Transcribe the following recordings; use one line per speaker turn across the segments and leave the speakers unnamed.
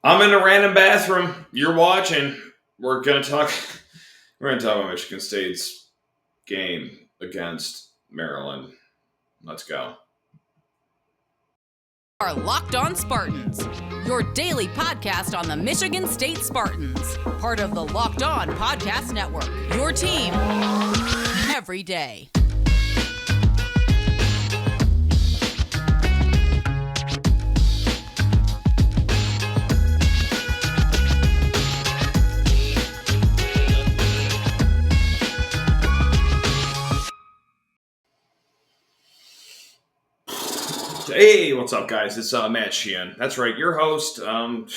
I'm in a random bathroom. You're watching. We're gonna talk. We're gonna talk about Michigan State's game against Maryland. Let's go.
Are Locked On Spartans, your daily podcast on the Michigan State Spartans, part of the Locked On Podcast Network. Your team every day.
Hey, what's up, guys? It's Matt Sheehan. That's right, your host of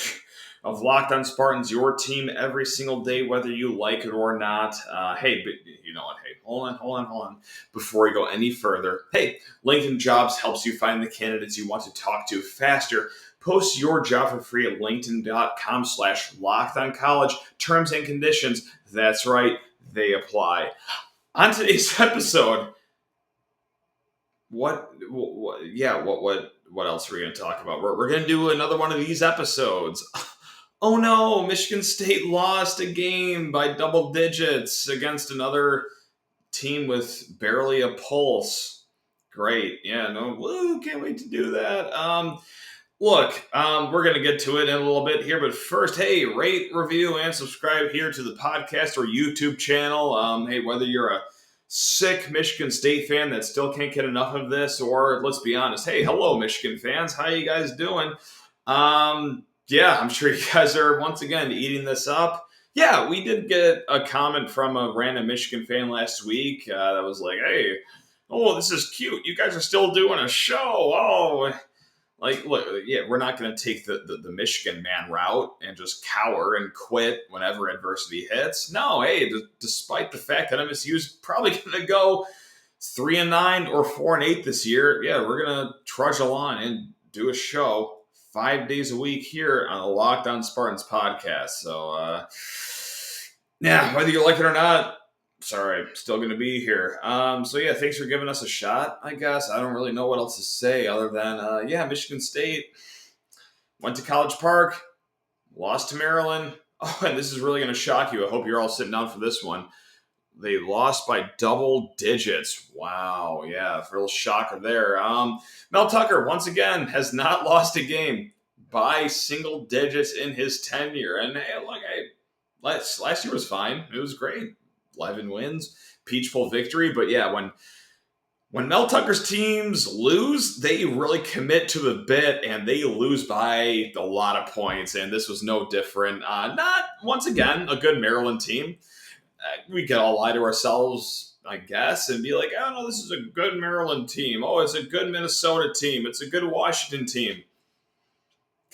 Locked On Spartans, your team every single day, whether you like it or not. Hey, but you know what? Hey, hold on. Before we go any further, hey, LinkedIn Jobs helps you find the candidates you want to talk to faster. Post your job for free at linkedin.com/lockedoncollege. Terms and conditions, that's right, they apply. On today's episode, what else are we going to talk about? We're going to do another one of these episodes. Oh no, Michigan State lost a game by double digits against another team with barely a pulse. Great. Yeah, no, woo, can't wait to do that. Look, we're going to get to it in a little bit here, but first, hey, rate, review, and subscribe here to the podcast or YouTube channel. Hey, whether you're a sick Michigan State fan that still can't get enough of this, or let's be honest, hey, hello, Michigan fans. How you guys doing? Yeah, I'm sure you guys are, once again, eating this up. Yeah, we did get a comment from a random Michigan fan last week that was like, hey, oh, this is cute. You guys are still doing a show. Oh, like, look, yeah, we're not going to take the Michigan man route and just cower and quit whenever adversity hits. No, hey, despite the fact that MSU is probably going to go 3-9 or 4-8 this year, yeah, we're going to trudge along and do a show 5 days a week here on the Locked On Spartans podcast. So, yeah, whether you like it or not, sorry, still going to be here. So, yeah, thanks for giving us a shot, I guess. I don't really know what else to say other than, yeah, Michigan State went to College Park, lost to Maryland. Oh, and this is really going to shock you. I hope you're all sitting down for this one. They lost by double digits. Wow, yeah, real shocker there. Mel Tucker, once again, has not lost a game by single digits in his tenure. And, hey, look, last year was fine. It was great. 11 wins, Peach Bowl victory. But yeah, when Mel Tucker's teams lose, they really commit to the bit and they lose by a lot of points. And this was no different. Not, once again, a good Maryland team. We can all lie to ourselves, I guess, and be like, oh no, this is a good Maryland team. Oh, it's a good Minnesota team. It's a good Washington team.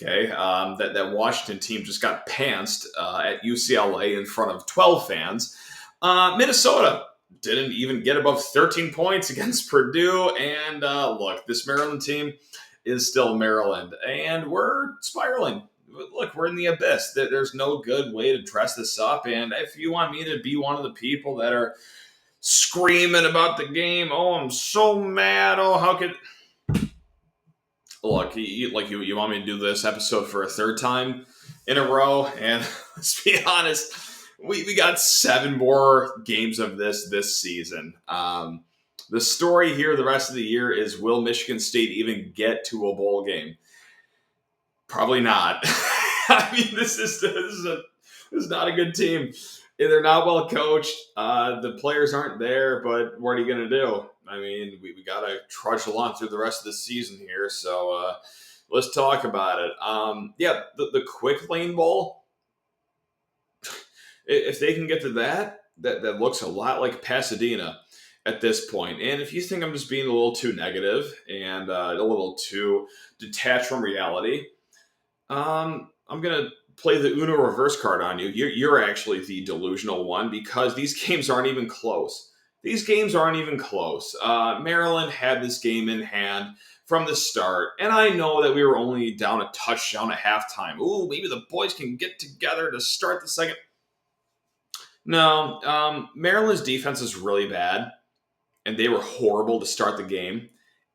Okay, that Washington team just got pantsed at UCLA in front of 12 fans. Minnesota didn't even get above 13 points against Purdue. And look, this Maryland team is still Maryland. And we're spiraling. Look, we're in the abyss. There's no good way to dress this up. And if you want me to be one of the people that are screaming about the game, oh, I'm so mad. Oh, how could... Look, you want me to do this episode for a third time in a row? And let's be honest, we got 7 more games of this season. The story here the rest of the year is, will Michigan State even get to a bowl game? Probably not. I mean, this is not a good team. They're not well coached. The players aren't there, but what are you going to do? I mean, we got to trudge along through the rest of the season here. So let's talk about it. Yeah, the Quick Lane Bowl, if they can get to that looks a lot like Pasadena at this point. And if you think I'm just being a little too negative and a little too detached from reality, I'm going to play the Uno reverse card on you. You're actually the delusional one, because these games aren't even close. Maryland had this game in hand from the start, and I know that we were only down a touchdown at halftime. Ooh, maybe the boys can get together to start the second. No, Maryland's defense is really bad, and they were horrible to start the game.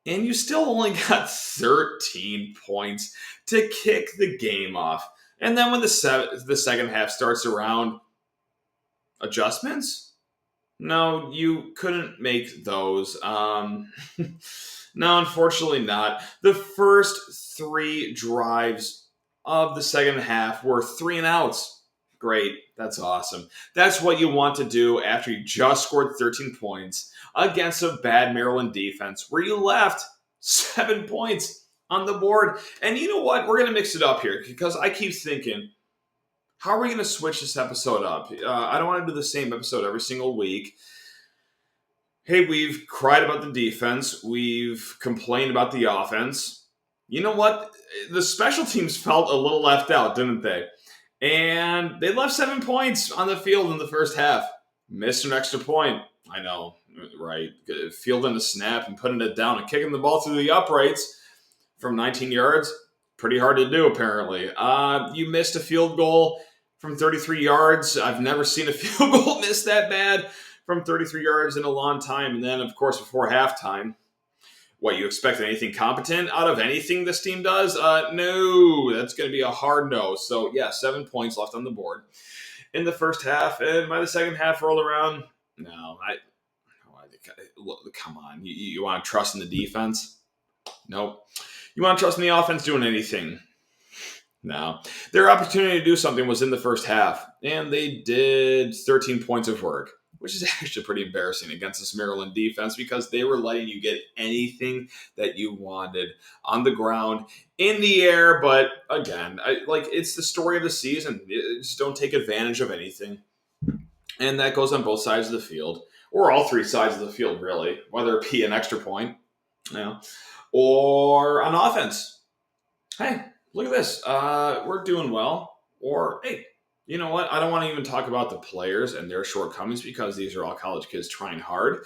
And you still only got 13 points to kick the game off. And then when the second half starts around, adjustments? No, you couldn't make those. No, unfortunately not. The first 3 drives of the second half were 3 and outs. Great. That's awesome. That's what you want to do after you just scored 13 points against a bad Maryland defense where you left 7 points on the board. And you know what? We're going to mix it up here because I keep thinking, how are we going to switch this episode up? I don't want to do the same episode every single week. Hey, we've cried about the defense. We've complained about the offense. You know what? The special teams felt a little left out, didn't they? And they left 7 points on the field in the first half. Missed an extra point. I know, right? Fielding a snap and putting it down and kicking the ball through the uprights from 19 yards. Pretty hard to do, apparently. You missed a field goal from 33 yards. I've never seen a field goal miss that bad from 33 yards in a long time. And then, of course, before halftime, what, you expect anything competent out of anything this team does? No, that's going to be a hard no. So, yeah, 7 points left on the board in the first half. And by the second half rolled around, no, look, come on. You want to trust in the defense? Nope. You want to trust in the offense doing anything? No. Their opportunity to do something was in the first half, and they did 13 points of work, which is actually pretty embarrassing against this Maryland defense because they were letting you get anything that you wanted on the ground, in the air. But again, it's the story of the season. Just don't take advantage of anything. And that goes on both sides of the field, or all 3 sides of the field, really, whether it be an extra point, or on offense. Hey, look at this. We're doing well. Or, hey, you know what? I don't want to even talk about the players and their shortcomings because these are all college kids trying hard.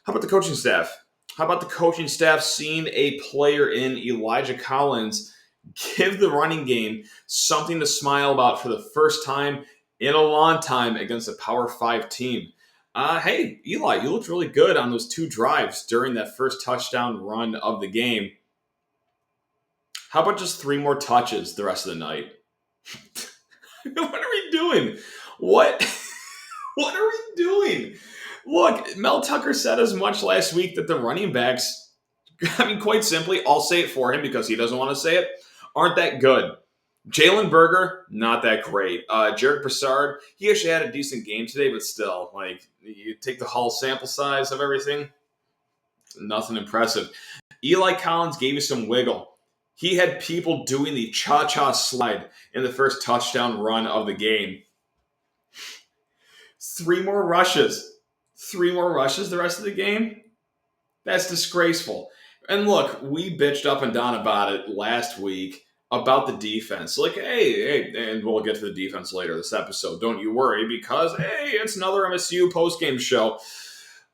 How about the coaching staff? How about the coaching staff seeing a player in Elijah Collins give the running game something to smile about for the first time in a long time against a Power 5 team? Hey, Eli, you looked really good on those 2 drives during that first touchdown run of the game. How about just 3 more touches the rest of the night? What are we doing? What are we doing? Look, Mel Tucker said as much last week that the running backs, quite simply, I'll say it for him because he doesn't want to say it, aren't that good. Jalen Berger, not that great. Jarek Broussard, he actually had a decent game today, but still, you take the whole sample size of everything, nothing impressive. Eli Collins gave you some wiggle. He had people doing the cha-cha slide in the first touchdown run of the game. 3 more rushes. 3 more rushes the rest of the game? That's disgraceful. And look, we bitched up and down about it last week about the defense. Hey, and we'll get to the defense later this episode. Don't you worry because, hey, it's another MSU postgame show.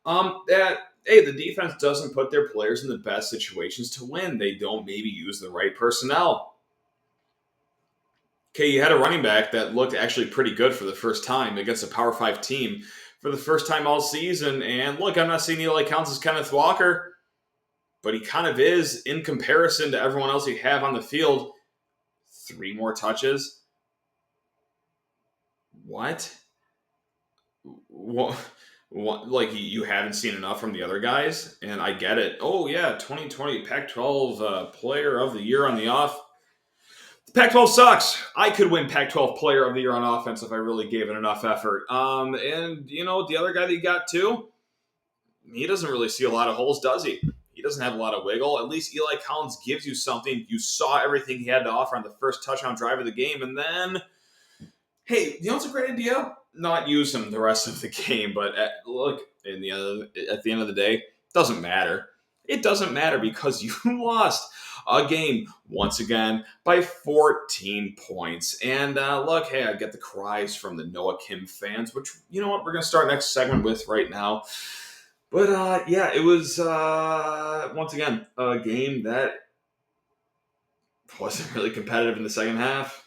The defense doesn't put their players in the best situations to win. They don't maybe use the right personnel. Okay, you had a running back that looked actually pretty good for the first time against a Power 5 team for the first time all season. And look, I'm not saying Eli counts as Kenneth Walker, but he kind of is in comparison to everyone else you have on the field. 3 more touches? What? You haven't seen enough from the other guys? And I get it. Oh, yeah, 2020 Pac-12 Player of the Year on the off. The Pac-12 sucks. I could win Pac-12 Player of the Year on offense if I really gave it enough effort. And, the other guy that you got, too, he doesn't really see a lot of holes, does he? He doesn't have a lot of wiggle. At least Eli Collins gives you something. You saw everything he had to offer on the first touchdown drive of the game. And then, hey, what's a great idea? Not use him the rest of the game. But look, at the end of the day, it doesn't matter. It doesn't matter because you lost a game once again by 14 points. And look, hey, I get the cries from the Noah Kim fans, which, you know what, we're going to start next segment with right now. But, it was, once again, a game that wasn't really competitive in the second half.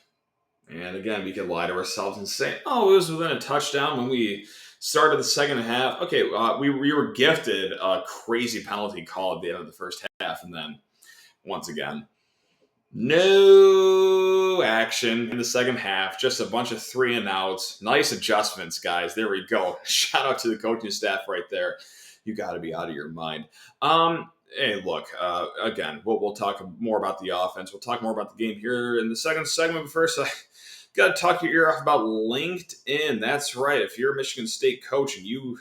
And, again, we could lie to ourselves and say, it was within a touchdown when we started the second half. Okay, we were gifted a crazy penalty call at the end of the first half. And then, once again, no action in the second half. Just a bunch of 3 and outs. Nice adjustments, guys. There we go. Shout out to the coaching staff right there. You got to be out of your mind. Hey, look, again, we'll talk more about the offense. We'll talk more about the game here in the second segment. But first, I got to talk your ear off about LinkedIn. That's right. If you're a Michigan State coach and you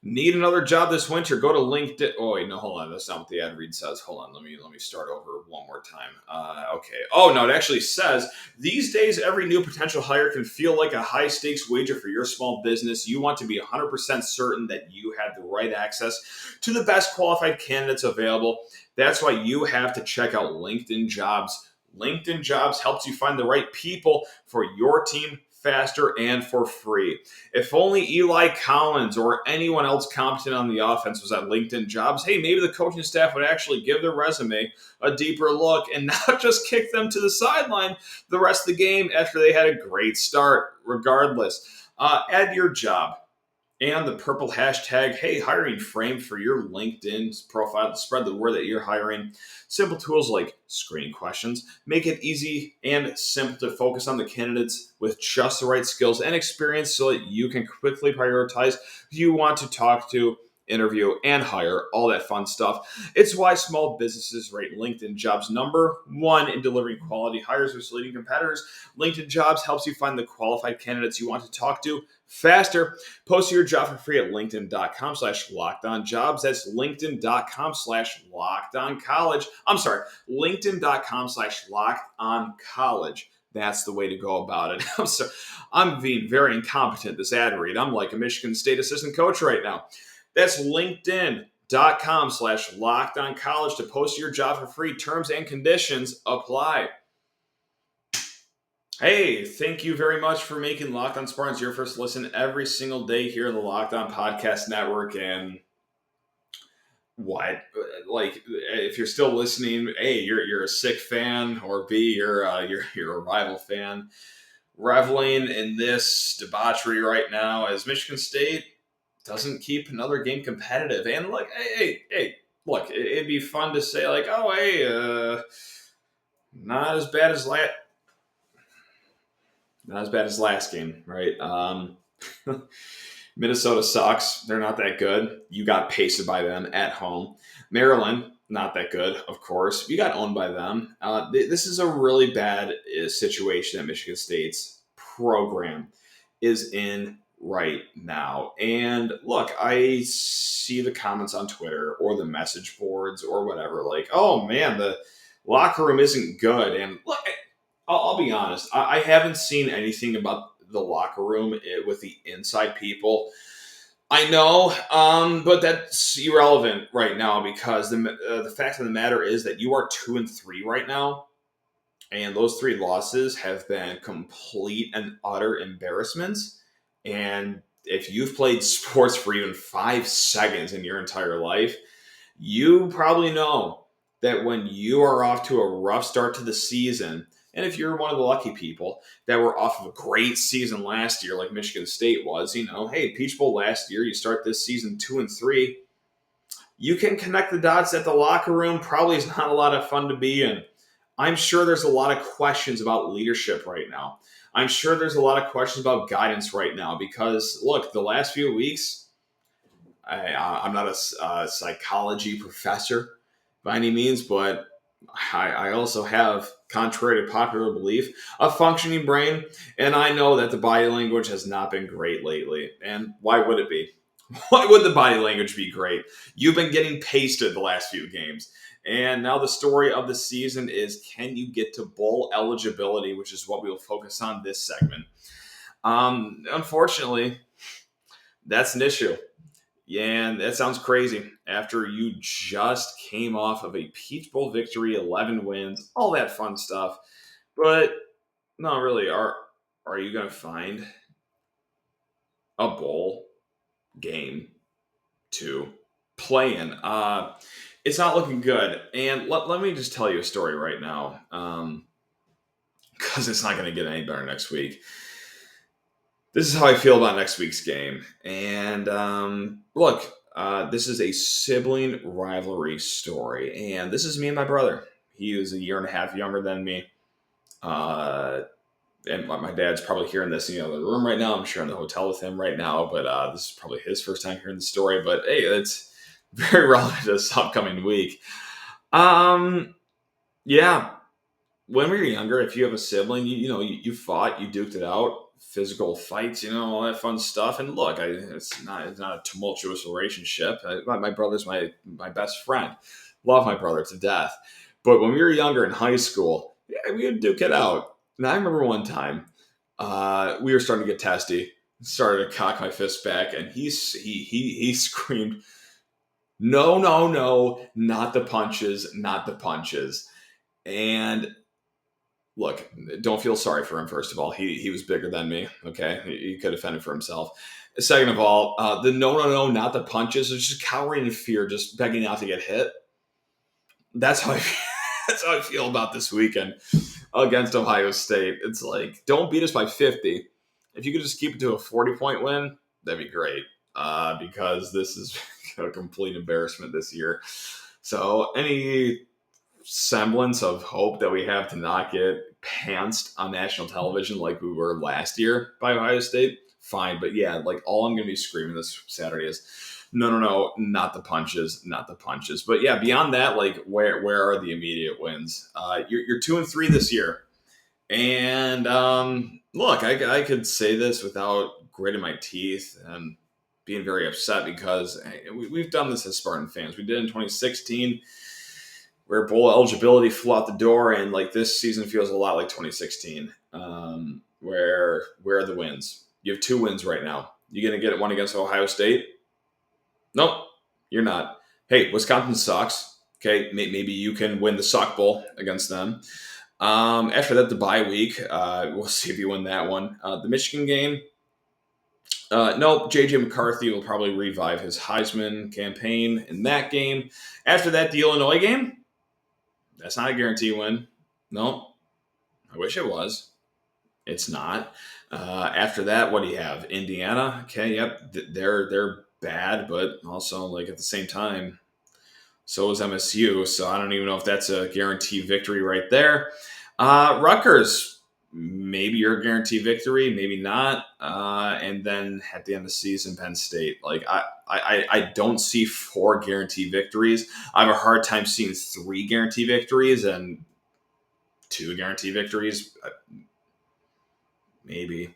need another job this winter, go to LinkedIn. Oh, wait, no, hold on. That's not what the ad read says. Hold on. Let me start over one more time. Okay. Oh, no, it actually says, these days, every new potential hire can feel like a high-stakes wager for your small business. You want to be 100% certain that you have the right access to the best qualified candidates available. That's why you have to check out LinkedIn Jobs. LinkedIn Jobs helps you find the right people for your team faster and for free. If only Eli Collins or anyone else competent on the offense was at LinkedIn Jobs, hey, maybe the coaching staff would actually give their resume a deeper look and not just kick them to the sideline the rest of the game after they had a great start. Regardless, add your job and the purple hashtag, hey, hiring frame for your LinkedIn profile to spread the word that you're hiring. Simple tools like screening questions make it easy and simple to focus on the candidates with just the right skills and experience so that you can quickly prioritize who you want to talk to, interview, and hire, all that fun stuff. It's why small businesses rate LinkedIn Jobs #1 in delivering quality hires versus leading competitors. LinkedIn Jobs helps you find the qualified candidates you want to talk to faster. Post your job for free at linkedin.com/lockedonjobs. That's linkedin.com/lockedoncollege. I'm sorry, linkedin.com/lockedoncollege. That's the way to go about it. I'm being very incompetent this ad read. I'm like a Michigan State assistant coach right now. That's linkedin.com/lockedoncollege to post your job for free. Terms and conditions apply. Hey, thank you very much for making Locked On Spartans your first listen every single day here in the Locked On Podcast Network. And what, like, if you're still listening, A, you're a sick fan, or B, you're a rival fan, reveling in this debauchery right now as Michigan State doesn't keep another game competitive. And look, hey, look, it'd be fun to say like, oh, hey, not as bad as last game, right? Minnesota sucks. They're not that good. You got pasted by them at home. Maryland, not that good, of course. You got owned by them. This is a really bad situation that Michigan State's program is in right now. And look, I see the comments on Twitter or the message boards or whatever, like, oh man, the locker room isn't good. And look, I'll be honest, I haven't seen anything about the locker room with the inside people. I know, but that's irrelevant right now because the fact of the matter is that you are 2-3 right now. And those 3 losses have been complete and utter embarrassments. And if you've played sports for even 5 seconds in your entire life, you probably know that when you are off to a rough start to the season, and if you're one of the lucky people that were off of a great season last year, like Michigan State was, hey, Peach Bowl last year, you start this season 2-3, you can connect the dots that the locker room probably is not a lot of fun to be in. I'm sure there's a lot of questions about leadership right now. I'm sure there's a lot of questions about guidance right now because, look, the last few weeks, I'm not a psychology professor by any means, but I also have, contrary to popular belief, a functioning brain, and I know that the body language has not been great lately. And why would it be? Why would the body language be great? You've been getting pasted the last few games. And now the story of the season is, can you get to bowl eligibility, which is what we will focus on this segment. Unfortunately, that's an issue. Yeah, and that sounds crazy after you just came off of a Peach Bowl victory, 11 wins, all that fun stuff. But no, really, are you going to find a bowl game to play in? It's not looking good. And let me just tell you a story right now, because it's not going to get any better next week. This is how I feel about next week's game. And look, this is a sibling rivalry story. And this is me and my brother. He is a year and a half younger than me. and my dad's probably hearing this in the other room right now. I'm sure in the hotel with him right now, but this is probably his first time hearing the story. But hey, it's very relevant to this upcoming week. Yeah, when we were younger, if you have a sibling, you fought, you duked it out, physical fights, all that fun stuff. And look, it's not a tumultuous relationship. My brother's my best friend. Love my brother to death. But when we were younger in high school, yeah, we would duke it out. And I remember one time, we were starting to get testy. Started to cock my fist back, and he screamed, "No, no, no! Not the punches! Not the punches!" And look, don't feel sorry for him. First of all, he was bigger than me. Okay, he could have fended for himself. Second of all, the no, no, no, not the punches. It's just cowering in fear, just begging not to get hit. That's how I feel. That's how I feel about this weekend against Ohio State. It's like, don't beat us by 50. If you could just keep it to a 40-point win, that'd be great. Because this is a complete embarrassment this year. So any semblance of hope that we have to not get pantsed on national television like we were last year by Ohio State, fine. But yeah, like all I'm going to be screaming this Saturday is, no, no, no, not the punches, not the punches. But yeah, beyond that, like where are the immediate wins? You're 2-3 this year, and look, I could say this without gritting my teeth and being very upset because we've done this as Spartan fans. We did in 2016. Where bowl eligibility flew out the door, and like this season feels a lot like 2016. Where are the wins? You have 2 wins right now. You gonna get one against Ohio State? Nope, you're not. Hey, Wisconsin sucks. Okay, maybe you can win the Sock Bowl against them. After that, the bye week. We'll see if you win that one. The Michigan game. Nope, J.J. McCarthy will probably revive his Heisman campaign in that game. After that, the Illinois game. That's not a guarantee win. No, I wish it was. It's not. After that, what do you have? Indiana. Okay, yep, they're bad, but also like at the same time, so is MSU. So I don't even know if that's a guaranteed victory right there. Rutgers, maybe you're a guaranteed victory, maybe not. And then at the end of the season, Penn State. Like I don't see 4 guaranteed victories. I have a hard time seeing 3 guaranteed victories and 2 guaranteed victories. Maybe.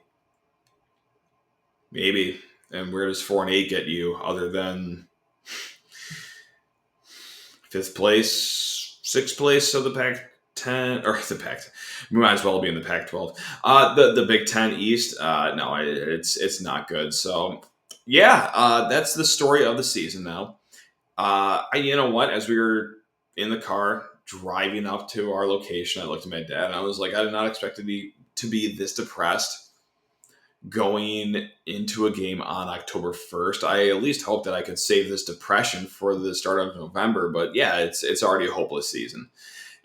And where does 4-8 get you other than 5th place, 6th place of the Pac-10 or the Pac? We might as well be in the Pac-12. The Big Ten East. No, it's not good. So yeah, that's the story of the season now. You know what? As we were in the car driving up to our location, I looked at my dad and I was like, I did not expect to be this depressed going into a game on October 1st. I at least hope that I could save this depression for the start of November. But yeah, it's already a hopeless season.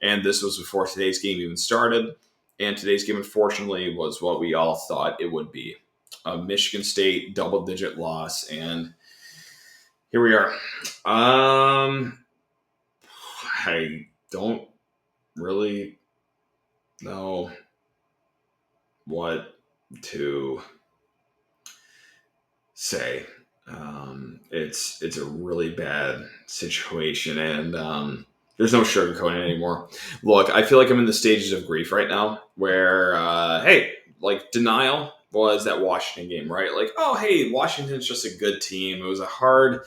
And this was before today's game even started. And today's game, unfortunately, was what we all thought it would be. A Michigan State double-digit loss. And here we are. I don't really know what to say. It's a really bad situation, and there's no sugarcoating anymore. Look, I feel like I'm in the stages of grief right now, where hey, like denial was that Washington game, right? Like, oh hey, Washington's just a good team. It was a hard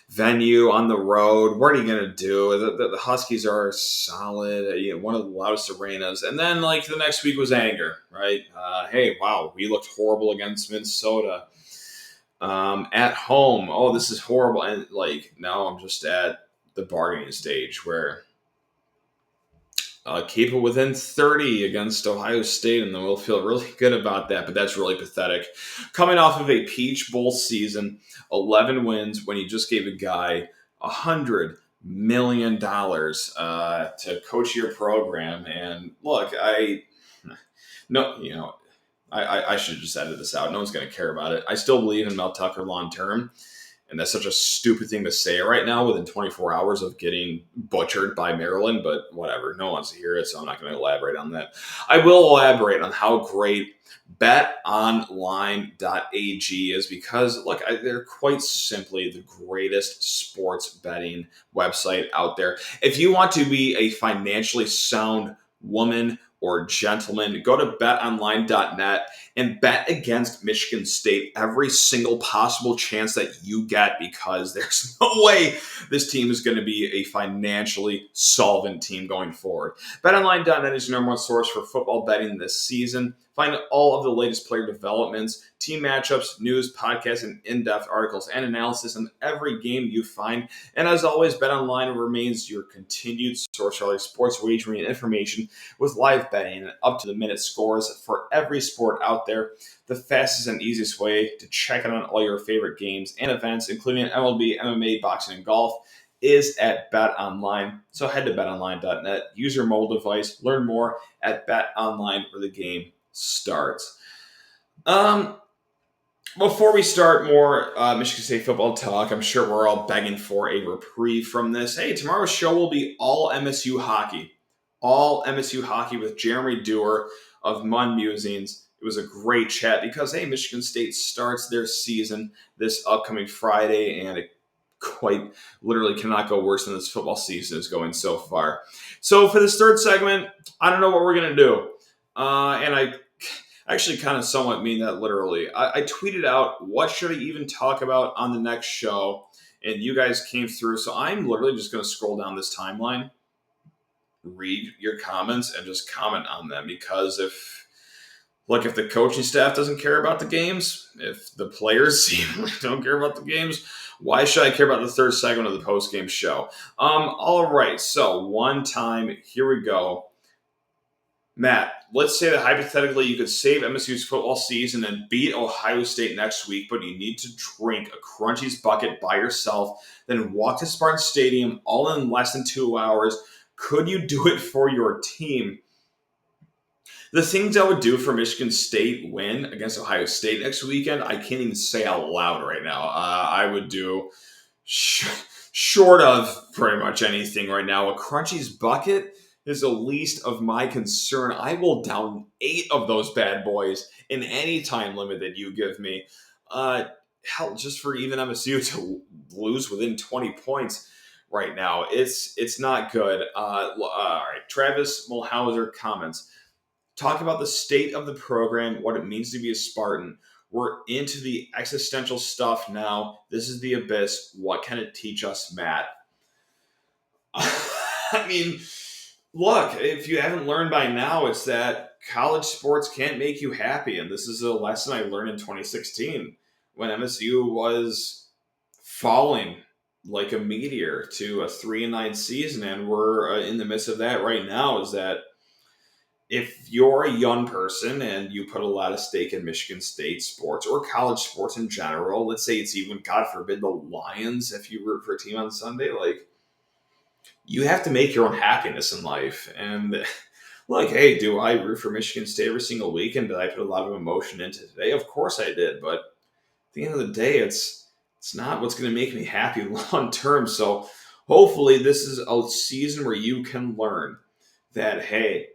venue on the road. What are you gonna do? The Huskies are solid. One of the loudest arenas. And then like the next week was anger, right? Hey, wow, we looked horrible against Minnesota at home. Oh, this is horrible. And like now I'm just at the bargaining stage where keep it within 30 against Ohio State, and then we'll feel really good about that. But that's really pathetic. Coming off of a Peach Bowl season, 11 wins when you just gave a guy $100 million to coach your program. And look, I should have just edited this out. No one's going to care about it. I still believe in Mel Tucker long term. And that's such a stupid thing to say right now within 24 hours of getting butchered by Maryland, but whatever. No one wants to hear it, so I'm not going to elaborate on that. I will elaborate on how great betonline.ag is because, look, they're quite simply the greatest sports betting website out there. If you want to be a financially sound woman or gentleman, go to betonline.net and bet against Michigan State every single possible chance that you get because there's no way this team is going to be a financially solvent team going forward. BetOnline.net is your number one source for football betting this season. Find all of the latest player developments, team matchups, news, podcasts, and in-depth articles and analysis on every game you find. And as always, BetOnline remains your continued source for all your sports wagering and information with live betting and up-to-the-minute scores for every sport out there. The fastest and easiest way to check out on all your favorite games and events, including MLB, MMA, boxing, and golf, is at BetOnline. So head to betonline.net, use your mobile device, learn more at BetOnline where the game starts. Before we start more Michigan State football talk, I'm sure we're all begging for a reprieve from this. Hey, tomorrow's show will be all MSU hockey. All MSU hockey with Jeremy Dewar of Mun Musings. It was a great chat because, hey, Michigan State starts their season this upcoming Friday, and it quite literally cannot go worse than this football season is going so far. So for this third segment, I don't know what we're going to do. And I actually kind of somewhat mean that literally. I tweeted out, what should I even talk about on the next show? And you guys came through. So I'm literally just going to scroll down this timeline, read your comments, and just comment on them. Because if the coaching staff doesn't care about the games, if the players don't care about the games, why should I care about the third segment of the post-game show? All right, so one time, here we go. Matt, let's say that hypothetically you could save MSU's football season and beat Ohio State next week, but you need to drink a Crunchies bucket by yourself, then walk to Spartan Stadium all in less than 2 hours. Could you do it for your team? The things I would do for Michigan State win against Ohio State next weekend, I can't even say out loud right now. I would do short of pretty much anything right now. A Crunchies bucket is the least of my concern. I will down 8 of those bad boys in any time limit that you give me. Hell, just for even MSU to lose within 20 points right now, it's not good. All right, Travis Mulhauser comments. Talk about the state of the program, what it means to be a Spartan. We're into the existential stuff now. This is the abyss. What can it teach us, Matt? I mean, look, if you haven't learned by now, it's that college sports can't make you happy. And this is a lesson I learned in 2016 when MSU was falling like a meteor to a 3-9 season. And we're in the midst of that right now, is that if you're a young person and you put a lot of stake in Michigan State sports or college sports in general, let's say it's even, God forbid, the Lions, if you root for a team on Sunday, like, you have to make your own happiness in life. And like, hey, do I root for Michigan State every single weekend? Did I put a lot of emotion into today? Of course I did. But at the end of the day, it's not what's going to make me happy long term. So hopefully this is a season where you can learn that, hey,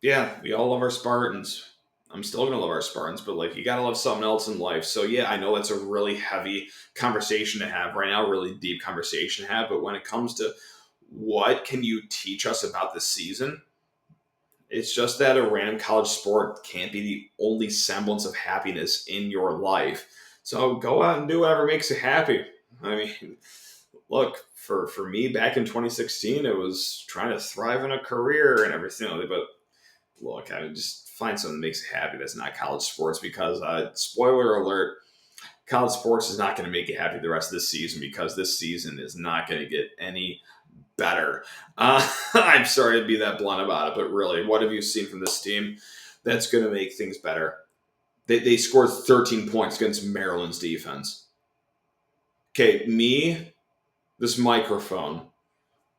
yeah, we all love our Spartans. I'm still going to love our Spartans, but like, you got to love something else in life. So yeah, I know that's a really heavy conversation to have right now, really deep conversation to have. But when it comes to what can you teach us about this season, it's just that a random college sport can't be the only semblance of happiness in your life. So go out and do whatever makes you happy. I mean, look, for me back in 2016, it was trying to thrive in a career and everything. But look, I just find something that makes you happy that's not college sports, because spoiler alert, college sports is not going to make you happy the rest of this season, because this season is not going to get any better. I'm sorry to be that blunt about it, but really, what have you seen from this team that's going to make things better? They scored 13 points against Maryland's defense. Okay, me, this microphone,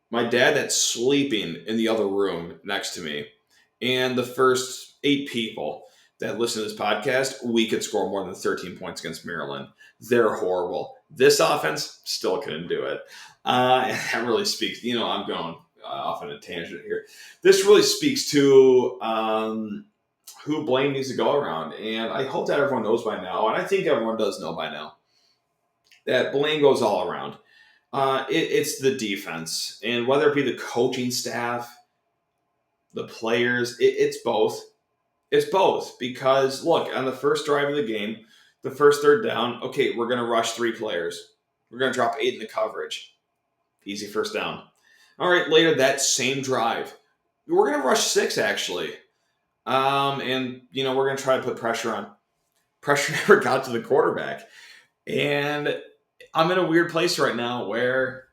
my dad that's sleeping in the other room next to me, and the first 8 people that listen to this podcast, we could score more than 13 points against Maryland. They're horrible. This offense still couldn't do it. And that really speaks, I'm going off on a tangent here. This really speaks to who blame needs to go around. And I hope that everyone knows by now, and I think everyone does know by now, that blame goes all around. It's the defense. And whether it be the coaching staff, the players, it's both. It's both. Because, look, on the first drive of the game, the first third down, okay, we're going to rush 3 players. We're going to drop 8 in the coverage. Easy first down. All right, later that same drive, we're going to rush 6, actually. And, we're going to try to put pressure on. Pressure never got to the quarterback. And I'm in a weird place right now where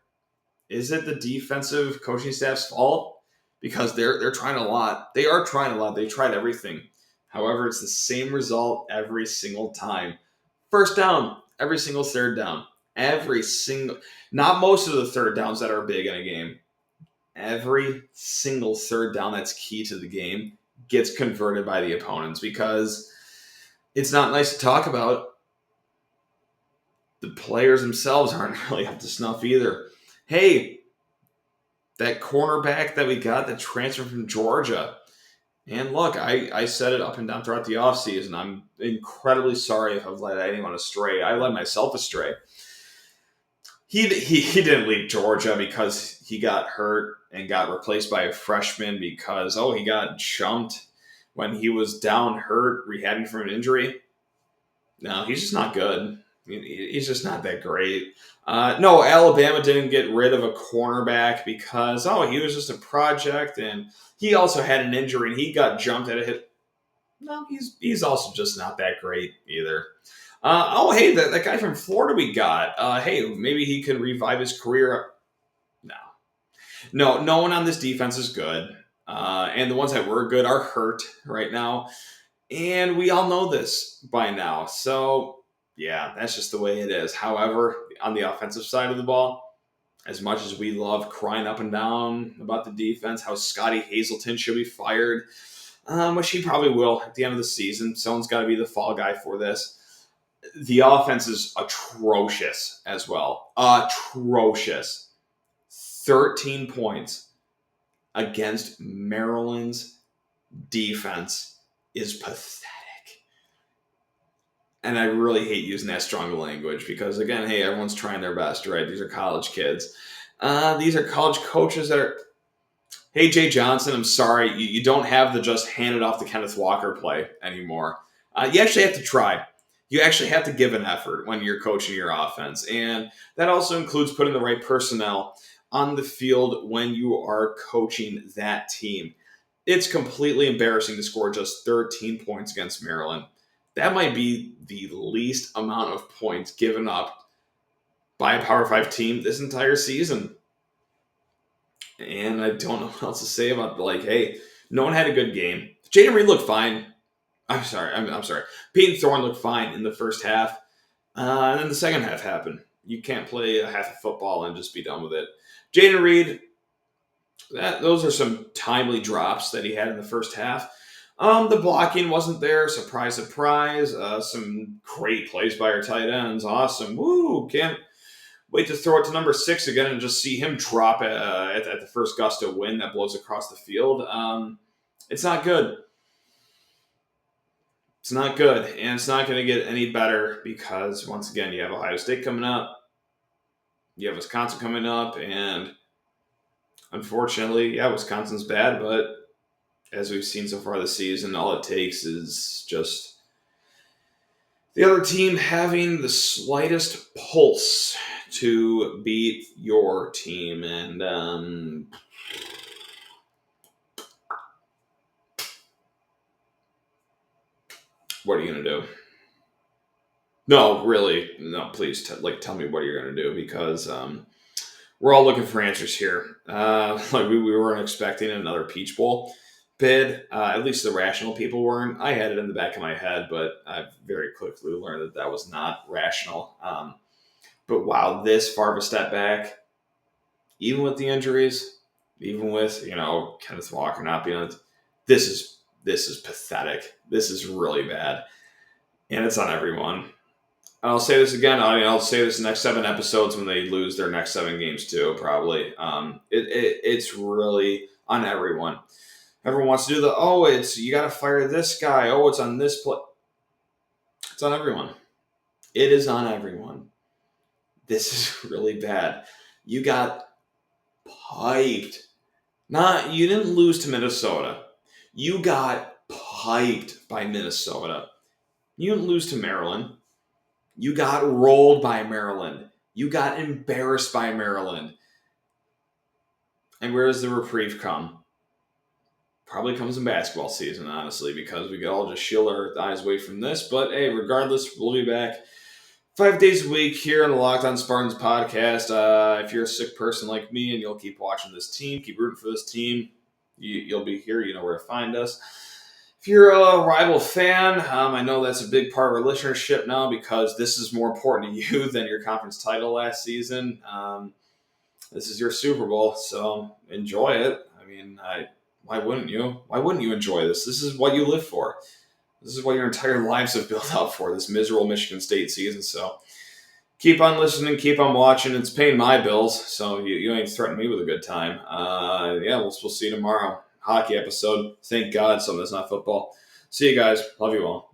is it the defensive coaching staff's fault? Because they're trying a lot. They are trying a lot. They tried everything. However, it's the same result every single time. First down, every single third down. Not most of the third downs that are big in a game. Every single third down that's key to the game gets converted by the opponents because it's not nice to talk about. The players themselves aren't really up to snuff either. Hey, that cornerback that we got that transferred from Georgia. And look, I said it up and down throughout the offseason. I'm incredibly sorry if I've led anyone astray. I led myself astray. He didn't leave Georgia because he got hurt and got replaced by a freshman because, he got jumped when he was down hurt, rehabbing from an injury. No, he's just not good. He's just not that great. No, Alabama didn't get rid of a cornerback because, he was just a project and he also had an injury and he got jumped at a hit. No, he's also just not that great either. Hey, that guy from Florida we got. Hey, maybe he can revive his career. No, no one on this defense is good. And the ones that were good are hurt right now. And we all know this by now. So, yeah, that's just the way it is. However, on the offensive side of the ball, as much as we love crying up and down about the defense, how Scotty Hazelton should be fired, which he probably will at the end of the season. Someone's got to be the fall guy for this. The offense is atrocious as well. Atrocious. 13 points against Maryland's defense is pathetic. And I really hate using that strong language because, again, hey, everyone's trying their best, right? These are college kids. These are college coaches that are, hey, Jay Johnson, I'm sorry. You don't have the just hand it off to Kenneth Walker play anymore. You actually have to try. You actually have to give an effort when you're coaching your offense. And that also includes putting the right personnel on the field when you are coaching that team. It's completely embarrassing to score just 13 points against Maryland. That might be the least amount of points given up by a Power 5 team this entire season. And I don't know what else to say about hey, no one had a good game. Jaden Reed looked fine. I'm sorry. Peyton Thorne looked fine in the first half. And then the second half happened. You can't play a half of football and just be done with it. Jaden Reed, those are some timely drops that he had in the first half. The blocking wasn't there. Surprise, surprise. Some great plays by our tight ends. Awesome. Woo! Can't wait to throw it to number 6 again and just see him drop at the first gust of wind that blows across the field. It's not good. It's not good. And it's not going to get any better because, once again, you have Ohio State coming up. You have Wisconsin coming up. And unfortunately, Wisconsin's bad, but as we've seen so far this season, all it takes is just the other team having the slightest pulse to beat your team. And what are you going to do? No, really. No, please tell me what you're going to do because we're all looking for answers here. We weren't expecting another Peach Bowl bid. At least the rational people weren't. I had it in the back of my head, but I very quickly learned that was not rational. But wow, this far of a step back, even with the injuries, even with Kenneth Walker not being on it, this this is pathetic. This is really bad. And it's on everyone. I'll say this again. I'll say this in the next 7 episodes when they lose their next 7 games too, probably. It's really on everyone. Everyone wants to do you got to fire this guy. Oh, it's on this play. It's on everyone. It is on everyone. This is really bad. You got piped. You didn't lose to Minnesota. You got piped by Minnesota. You didn't lose to Maryland. You got rolled by Maryland. You got embarrassed by Maryland. And where does the reprieve come? Probably comes in basketball season, honestly, because we could all just shield our eyes away from this. But hey, regardless, we'll be back 5 days a week here on the Locked On Spartans podcast. If you're a sick person like me and you'll keep watching this team, keep rooting for this team, you'll be here. You know where to find us. If you're a rival fan, I know that's a big part of our listenership now because this is more important to you than your conference title last season. This is your Super Bowl, so enjoy it. I mean, why wouldn't you? Why wouldn't you enjoy this? This is what you live for. This is what your entire lives have built up for, this miserable Michigan State season. So keep on listening, keep on watching. It's paying my bills, so you ain't threatening me with a good time. We'll see you tomorrow. Hockey episode. Thank God something that's not football. See you guys. Love you all.